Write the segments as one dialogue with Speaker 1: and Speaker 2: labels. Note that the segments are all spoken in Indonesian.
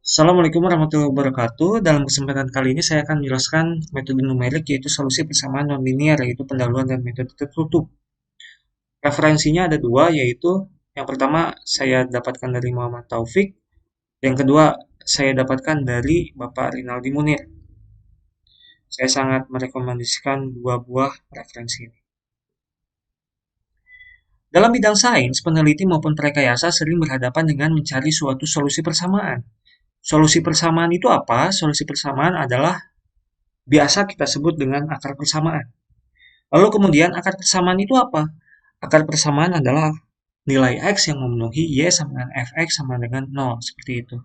Speaker 1: Assalamualaikum warahmatullahi wabarakatuh. Dalam kesempatan kali ini saya akan menjelaskan metode numerik yaitu solusi persamaan nonlinear yaitu pendahuluan dan metode tertutup. Referensinya ada dua yaitu yang pertama saya dapatkan dari Muhammad Taufik, yang kedua saya dapatkan dari Bapak Rinaldi Munir. Saya sangat merekomendasikan dua buah referensi ini. Dalam bidang sains, peneliti maupun perekayasa sering berhadapan dengan mencari suatu solusi persamaan. Solusi persamaan itu apa? Solusi persamaan adalah biasa kita sebut dengan akar persamaan. Lalu kemudian akar persamaan itu apa? Akar persamaan adalah nilai X yang memenuhi Y sama dengan Fx sama dengan 0, seperti itu.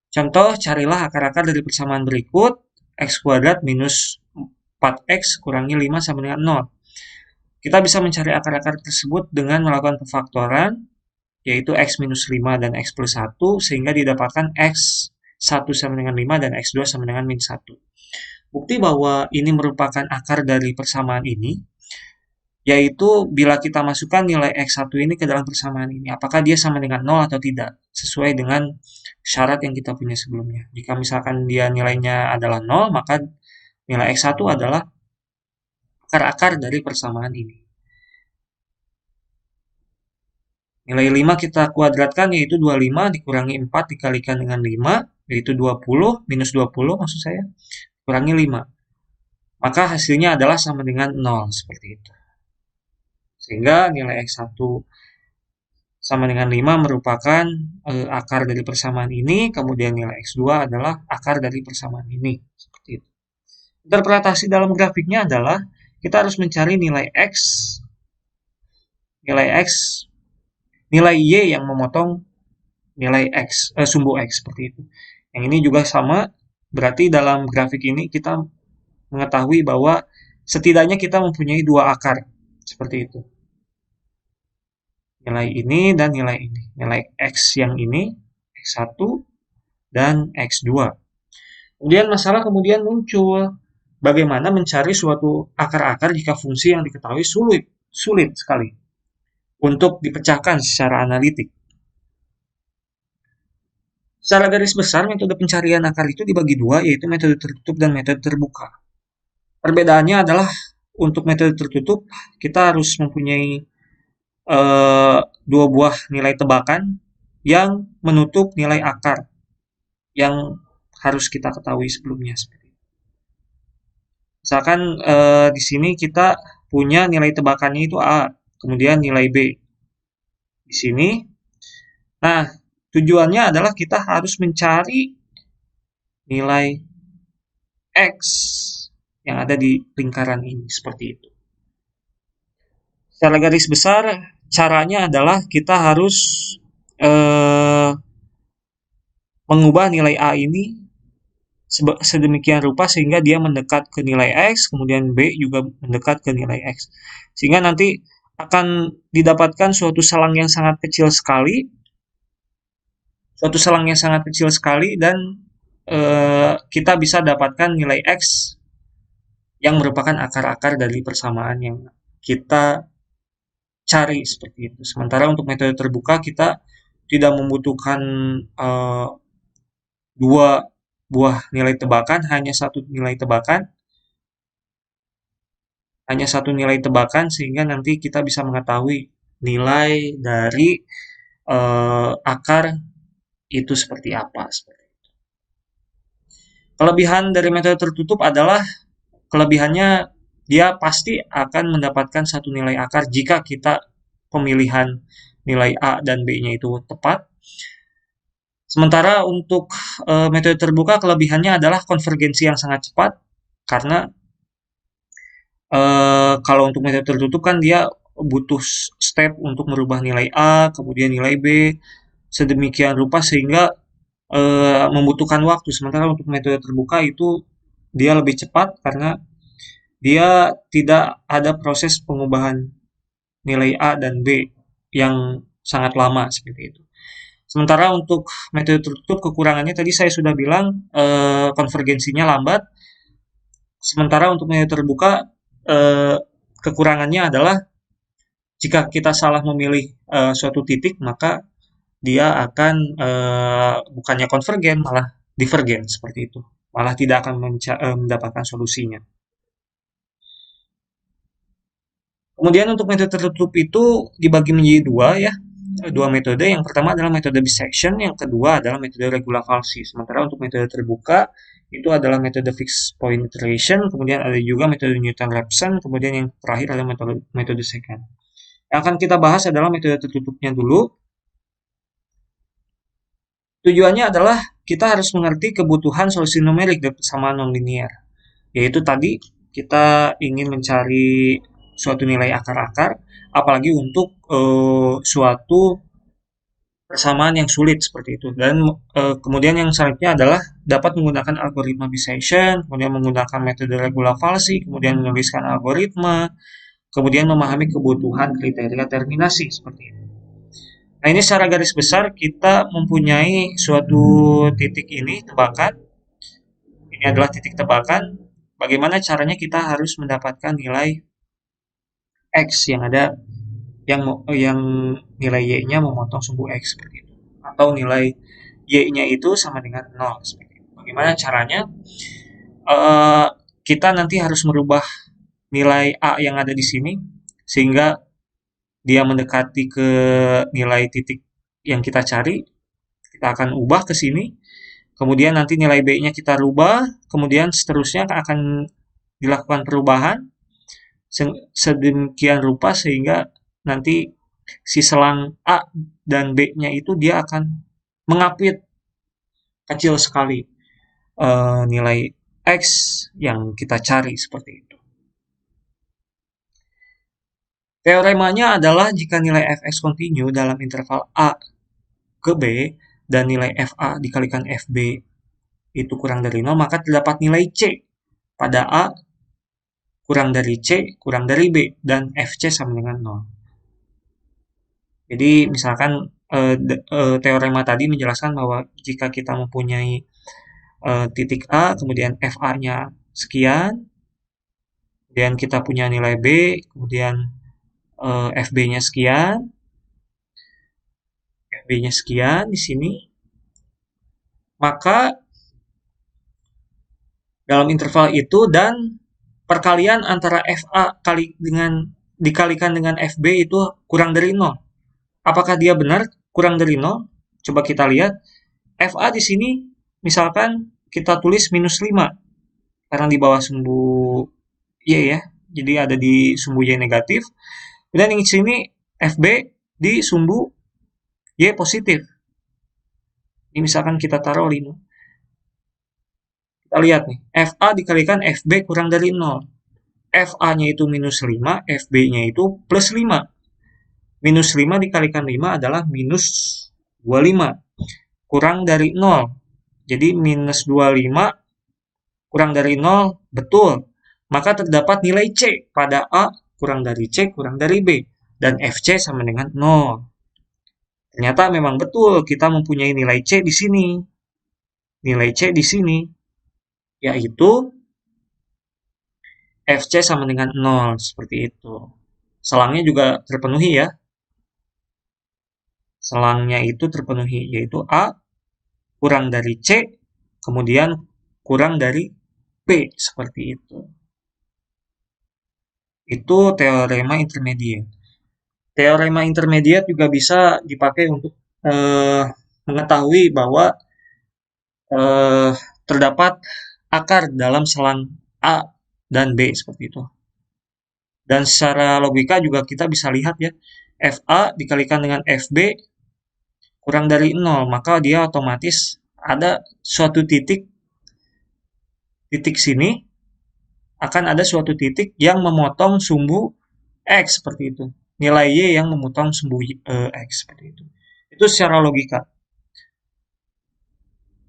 Speaker 1: Contoh, carilah akar-akar dari persamaan berikut, X kuadrat minus 4X kurangi 5 sama dengan 0. Kita bisa mencari akar-akar tersebut dengan melakukan pemfaktoran, yaitu X minus 5 dan X plus 1, sehingga didapatkan X1 sama dengan 5 dan X2 sama dengan min 1. Bukti bahwa ini merupakan akar dari persamaan ini, yaitu bila kita masukkan nilai X1 ini ke dalam persamaan ini, apakah dia sama dengan 0 atau tidak, sesuai dengan syarat yang kita punya sebelumnya. Jika misalkan dia nilainya adalah 0, maka nilai X1 adalah akar-akar dari persamaan ini. Nilai 5 kita kuadratkan, yaitu 25 dikurangi 4 dikalikan dengan 5, yaitu 20, minus 20 maksud saya, kurangi 5. Maka hasilnya adalah sama dengan 0, seperti itu. Sehingga nilai X1 sama dengan 5 merupakan akar dari persamaan ini, kemudian nilai X2 adalah akar dari persamaan ini. Seperti itu. Interpretasi dalam grafiknya adalah kita harus mencari nilai X, nilai Y yang memotong nilai X, sumbu X, seperti itu. Yang ini juga sama, berarti dalam grafik ini kita mengetahui bahwa setidaknya kita mempunyai dua akar, seperti itu. Nilai ini dan nilai ini. Nilai X yang ini, X1 dan X2. Kemudian masalah kemudian muncul. Bagaimana mencari suatu akar-akar jika fungsi yang diketahui sulit sekali untuk dipecahkan secara analitik. Secara garis besar, metode pencarian akar itu dibagi dua, yaitu metode tertutup dan metode terbuka. Perbedaannya adalah untuk metode tertutup, kita harus mempunyai dua buah nilai tebakan yang menutup nilai akar yang harus kita ketahui sebelumnya. Misalkan di sini kita punya nilai tebakannya itu A, kemudian nilai B di sini. Nah, tujuannya adalah kita harus mencari nilai X yang ada di lingkaran ini, seperti itu. Secara garis besar, caranya adalah kita harus mengubah nilai A ini sedemikian rupa sehingga dia mendekat ke nilai X, kemudian B juga mendekat ke nilai X. Sehingga nanti akan didapatkan suatu selang yang sangat kecil sekali, dan kita bisa dapatkan nilai X yang merupakan akar-akar dari persamaan yang kita cari, seperti itu. Sementara untuk metode terbuka kita tidak membutuhkan dua buah nilai tebakan, hanya satu nilai tebakan sehingga nanti kita bisa mengetahui nilai dari akar itu seperti apa. Kelebihan dari metode tertutup adalah kelebihannya dia pasti akan mendapatkan satu nilai akar jika kita pemilihan nilai A dan B-nya itu tepat. Sementara untuk metode terbuka kelebihannya adalah konvergensi yang sangat cepat, karena kalau untuk metode tertutup kan dia butuh step untuk merubah nilai A, kemudian nilai B, sedemikian rupa sehingga membutuhkan waktu. Sementara untuk metode terbuka itu dia lebih cepat karena dia tidak ada proses pengubahan nilai A dan B yang sangat lama, seperti itu. Sementara untuk metode tertutup kekurangannya tadi saya sudah bilang konvergensinya lambat. Sementara untuk metode terbuka kekurangannya adalah jika kita salah memilih suatu titik, maka dia akan bukannya konvergen, malah divergen seperti itu. Malah tidak akan mendapatkan solusinya. Kemudian untuk metode tertutup itu dibagi menjadi dua ya, dua metode. Yang pertama adalah metode bisection, yang kedua adalah metode regula falsi. Sementara untuk metode terbuka itu adalah metode fixed point iteration, kemudian ada juga metode Newton-Raphson, kemudian yang terakhir adalah metode second. Yang akan kita bahas adalah metode tertutupnya dulu. Tujuannya adalah kita harus mengerti kebutuhan solusi numerik dari persamaan nonlinear. Yaitu tadi kita ingin mencari suatu nilai akar-akar, apalagi untuk suatu persamaan yang sulit seperti itu. Dan kemudian yang selanjutnya adalah dapat menggunakan algoritma Bayesian, kemudian menggunakan metode regula falsi, kemudian menuliskan algoritma, kemudian memahami kebutuhan kriteria terminasi seperti itu. Nah, ini secara garis besar kita mempunyai suatu titik ini tebakan. Ini adalah titik tebakan. Bagaimana caranya kita harus mendapatkan nilai X yang ada yang nilai Y-nya memotong sumbu X seperti itu. Atau nilai Y-nya itu sama dengan 0 seperti itu. Bagaimana caranya? Uh, kita nanti harus merubah nilai A yang ada di sini sehingga dia mendekati ke nilai titik yang kita cari. Kita akan ubah ke sini. Kemudian nanti nilai B-nya kita rubah, kemudian seterusnya akan dilakukan perubahan sedemikian rupa sehingga nanti si selang A dan B-nya itu dia akan mengapit kecil sekali nilai X yang kita cari seperti itu. Teoremanya adalah jika nilai fx kontinu dalam interval A ke B dan nilai fa dikalikan fb itu kurang dari 0, maka terdapat nilai C pada A kurang dari C kurang dari B dan fc sama dengan 0. Jadi misalkan teorema tadi menjelaskan bahwa jika kita mempunyai titik A, kemudian FA-nya sekian, kemudian kita punya nilai B, kemudian FB-nya sekian, FB-nya sekian di sini, maka dalam interval itu dan perkalian antara FA dikalikan dengan FB itu kurang dari 0. Apakah dia benar kurang dari 0? Coba kita lihat. FA di sini misalkan kita tulis minus 5 karena di bawah sumbu Y ya. Jadi ada di sumbu Y negatif. Dan yang di sini FB di sumbu Y positif. Ini misalkan kita taruh 5. Kita lihat nih, FA dikalikan FB kurang dari 0. FA-nya itu minus 5, FB-nya itu plus 5. Minus 5 dikalikan 5 adalah minus 25. Kurang dari 0. Jadi minus 25 kurang dari 0, betul. Maka terdapat nilai C pada A kurang dari C kurang dari B. Dan FC sama dengan 0. Ternyata memang betul kita mempunyai nilai C di sini. Nilai C di sini yaitu FC sama dengan 0 seperti itu. Selangnya juga terpenuhi ya. Selangnya itu terpenuhi yaitu A kurang dari C kemudian kurang dari B seperti itu. Itu teorema intermediate. Teorema intermediate juga bisa dipakai untuk mengetahui bahwa terdapat akar dalam selang A dan B seperti itu. Dan secara logika juga kita bisa lihat ya, FA dikalikan dengan FB kurang dari 0, maka dia otomatis ada suatu titik sini akan ada suatu titik yang memotong sumbu X seperti itu. Nilai Y yang memotong sumbu X seperti itu. Itu secara logika.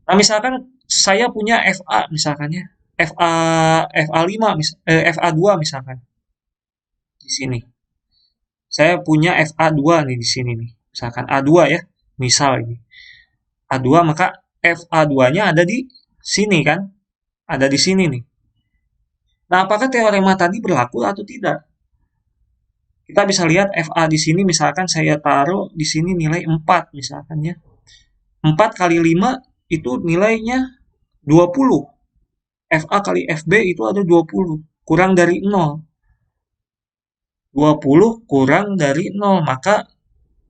Speaker 1: Nah, misalkan saya punya FA misalkan ya. FA5 FA2 misalkan. Di sini. Saya punya FA2 nih di sini nih. Misalkan A2 ya. Misal ini. A2 maka FA2-nya ada di sini kan? Ada di sini nih. Nah, apakah teorema tadi berlaku atau tidak? Kita bisa lihat FA di sini misalkan saya taruh di sini nilai 4 misalkan ya. 4 kali 5 itu nilainya 20. FA kali FB itu ada 20. Kurang dari 0. 20 kurang dari 0. Maka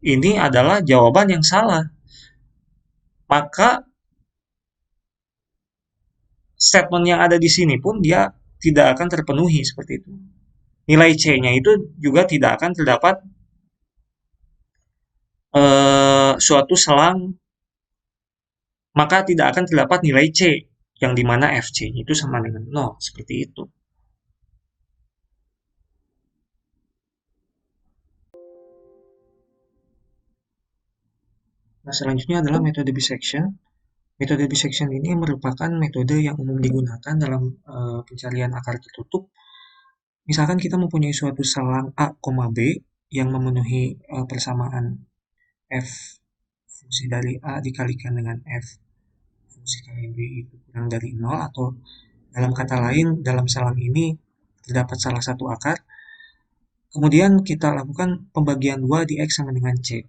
Speaker 1: ini adalah jawaban yang salah. Maka statement yang ada di sini pun dia tidak akan terpenuhi seperti itu. Nilai C-nya itu juga tidak akan terdapat suatu selang, maka tidak akan terdapat nilai C yang dimana FC-nya itu sama dengan 0 seperti itu. Nah, selanjutnya adalah metode bisection. Metode bisection ini merupakan metode yang umum digunakan dalam pencarian akar tertutup. Misalkan kita mempunyai suatu selang A, B yang memenuhi persamaan f fungsi dari A dikalikan dengan f fungsi kali B itu kurang dari 0, atau dalam kata lain dalam selang ini terdapat salah satu akar. Kemudian kita lakukan pembagian 2 di X sama dengan C,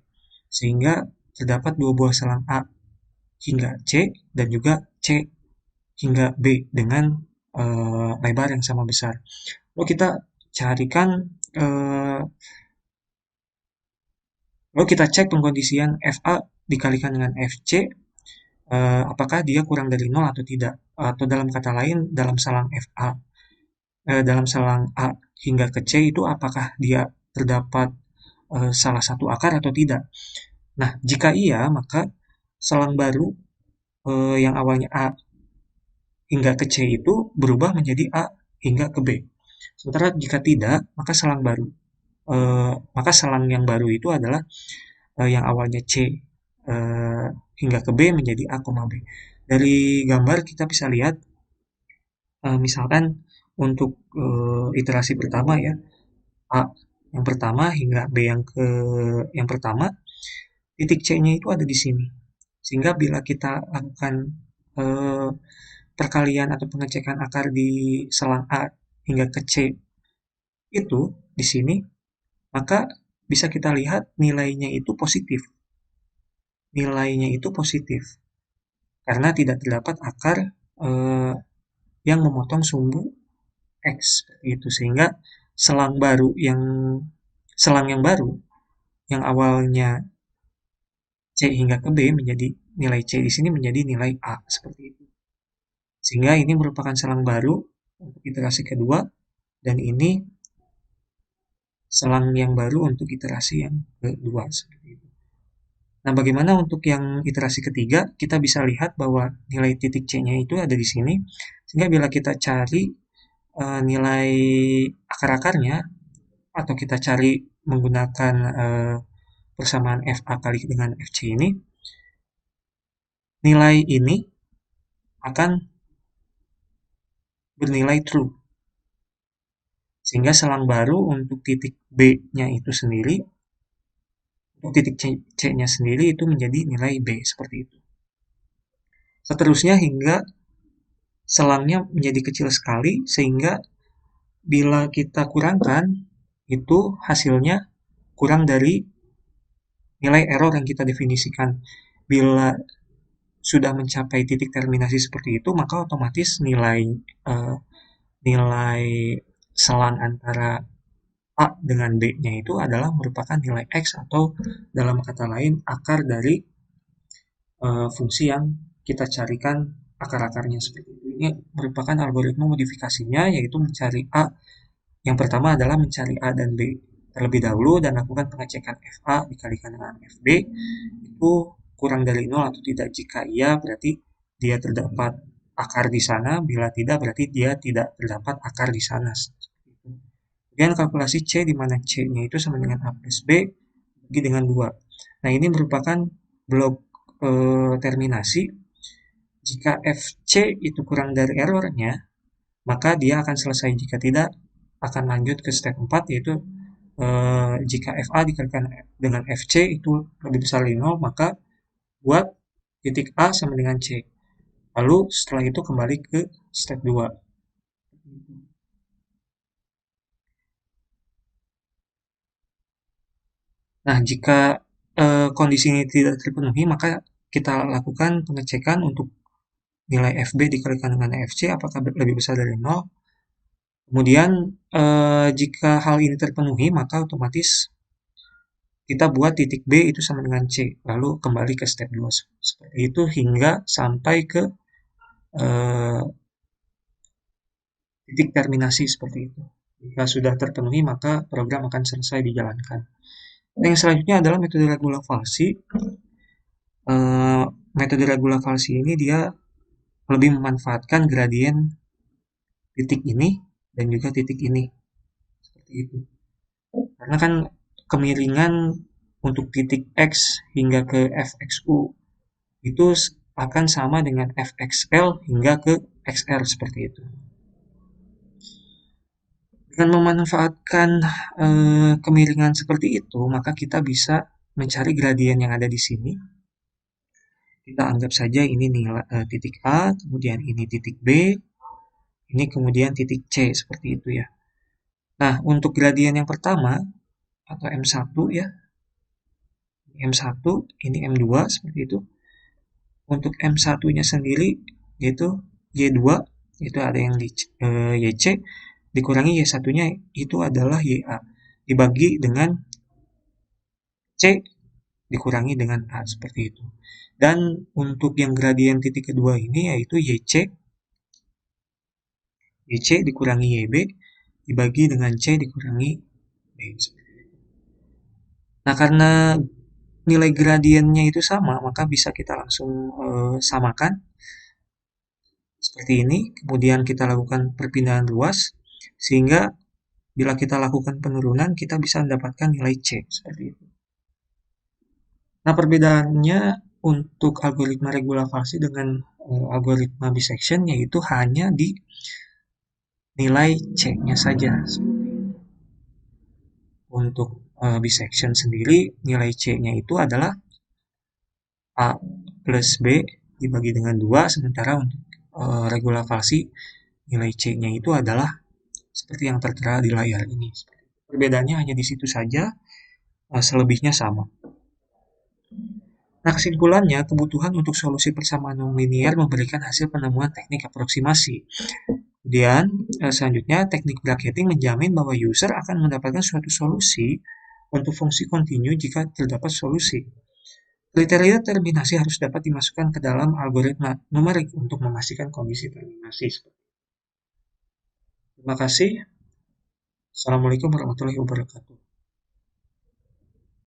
Speaker 1: sehingga terdapat dua buah selang A hingga C dan juga C hingga B dengan lebar yang sama besar. Lalu kita carikan, lalu kita cek pengkondisian FA dikalikan dengan FC, apakah dia kurang dari 0 atau tidak. Atau dalam kata lain, dalam selang FA, dalam selang A hingga ke C itu apakah dia terdapat salah satu akar atau tidak. Nah, jika iya, maka selang baru yang awalnya A hingga ke C itu berubah menjadi A hingga ke B. Sementara jika tidak, maka selang yang baru itu adalah yang awalnya C hingga ke B menjadi A, B. Dari gambar kita bisa lihat, misalkan untuk iterasi pertama ya, A yang pertama hingga B yang pertama, titik C-nya itu ada di sini. Sehingga bila kita lakukan eh, perkalian atau pengecekan akar di selang A hingga ke C itu di sini, maka bisa kita lihat nilainya itu positif. Nilainya itu positif karena tidak terdapat akar eh, yang memotong sumbu X seperti itu, sehingga selang baru yang selang yang baru yang awalnya C hingga ke B menjadi nilai C di sini menjadi nilai A seperti itu. Sehingga ini merupakan selang baru untuk iterasi kedua, dan ini selang yang baru untuk iterasi yang kedua seperti itu. Nah, bagaimana untuk yang iterasi ketiga? Kita bisa lihat bahwa nilai titik C-nya itu ada di sini, sehingga bila kita cari nilai akar-akarnya, atau kita cari menggunakan persamaan FA kali dengan FC ini, nilai ini akan bernilai true. Sehingga selang baru untuk titik B-nya itu sendiri, untuk titik C-nya sendiri itu menjadi nilai B seperti itu. Seterusnya hingga selangnya menjadi kecil sekali, sehingga bila kita kurangkan itu hasilnya kurang dari nilai error yang kita definisikan. Bila sudah mencapai titik terminasi seperti itu, maka otomatis eh, nilai selang antara A dengan B-nya itu adalah merupakan nilai X, atau dalam kata lain akar dari fungsi yang kita carikan akar-akarnya seperti itu. Ini merupakan algoritma modifikasinya, yaitu mencari A. Yang pertama adalah mencari A dan B terlebih dahulu dan lakukan pengecekan FA dikalikan dengan FB itu kurang dari 0 atau tidak. Jika iya berarti dia terdapat akar di sana, bila tidak berarti dia tidak terdapat akar di sana. Kemudian kalkulasi C di mana C-nya itu sama dengan A plus B bagi dengan 2. Nah, ini merupakan blok terminasi. Jika FC itu kurang dari errornya, maka dia akan selesai. Jika tidak, akan lanjut ke step 4, yaitu jika FA dikalikan dengan FC itu lebih besar dari 0, maka buat titik A sama dengan C. Lalu setelah itu kembali ke step 2. Nah, jika kondisi ini tidak terpenuhi, maka kita lakukan pengecekan untuk nilai FB dikalikan dengan FC apakah lebih besar dari 0. Kemudian jika hal ini terpenuhi, maka otomatis kita buat titik B itu sama dengan C, lalu kembali ke step 2 seperti itu hingga sampai ke eh, titik terminasi seperti itu. Jika sudah terpenuhi, maka program akan selesai dijalankan. Yang selanjutnya adalah metode regulasi. Eh, Metode regulasi ini dia lebih memanfaatkan gradien titik ini dan juga titik ini seperti itu. Karena kan kemiringan untuk titik X hingga ke FXU itu akan sama dengan FXL hingga ke XR seperti itu. Dengan memanfaatkan kemiringan seperti itu, maka kita bisa mencari gradien yang ada di sini. Kita anggap saja ini nilai titik A, kemudian ini titik B, ini kemudian titik C seperti itu ya. Nah, untuk gradien yang pertama atau M1 ya, M1, ini M2 seperti itu. Untuk M1-nya sendiri yaitu Y2, itu ada yang di YC dikurangi Y1-nya itu adalah YA dibagi dengan C dikurangi dengan A seperti itu. Dan untuk yang gradien titik kedua ini yaitu YC dikurangi YB dibagi dengan C dikurangi B. Nah, karena nilai gradiennya itu sama, maka bisa kita langsung samakan seperti ini. Kemudian kita lakukan perpindahan ruas, sehingga bila kita lakukan penurunan, kita bisa mendapatkan nilai C seperti itu. Nah, perbedaannya untuk algoritma regulasi dengan algoritma bisection yaitu hanya di nilai C-nya saja. Untuk bisection sendiri, nilai C-nya itu adalah A plus B dibagi dengan 2, sementara untuk regulasi nilai C-nya itu adalah seperti yang tertera di layar ini. Perbedaannya hanya di situ saja, selebihnya sama. Nah, kesimpulannya, kebutuhan untuk solusi persamaan non-linear memberikan hasil penemuan teknik aproksimasi. Kemudian, selanjutnya, teknik bracketing menjamin bahwa user akan mendapatkan suatu solusi untuk fungsi kontinu jika terdapat solusi. Kriteria terminasi harus dapat dimasukkan ke dalam algoritma numerik untuk memastikan kondisi terminasi. Terima kasih. Assalamualaikum warahmatullahi wabarakatuh.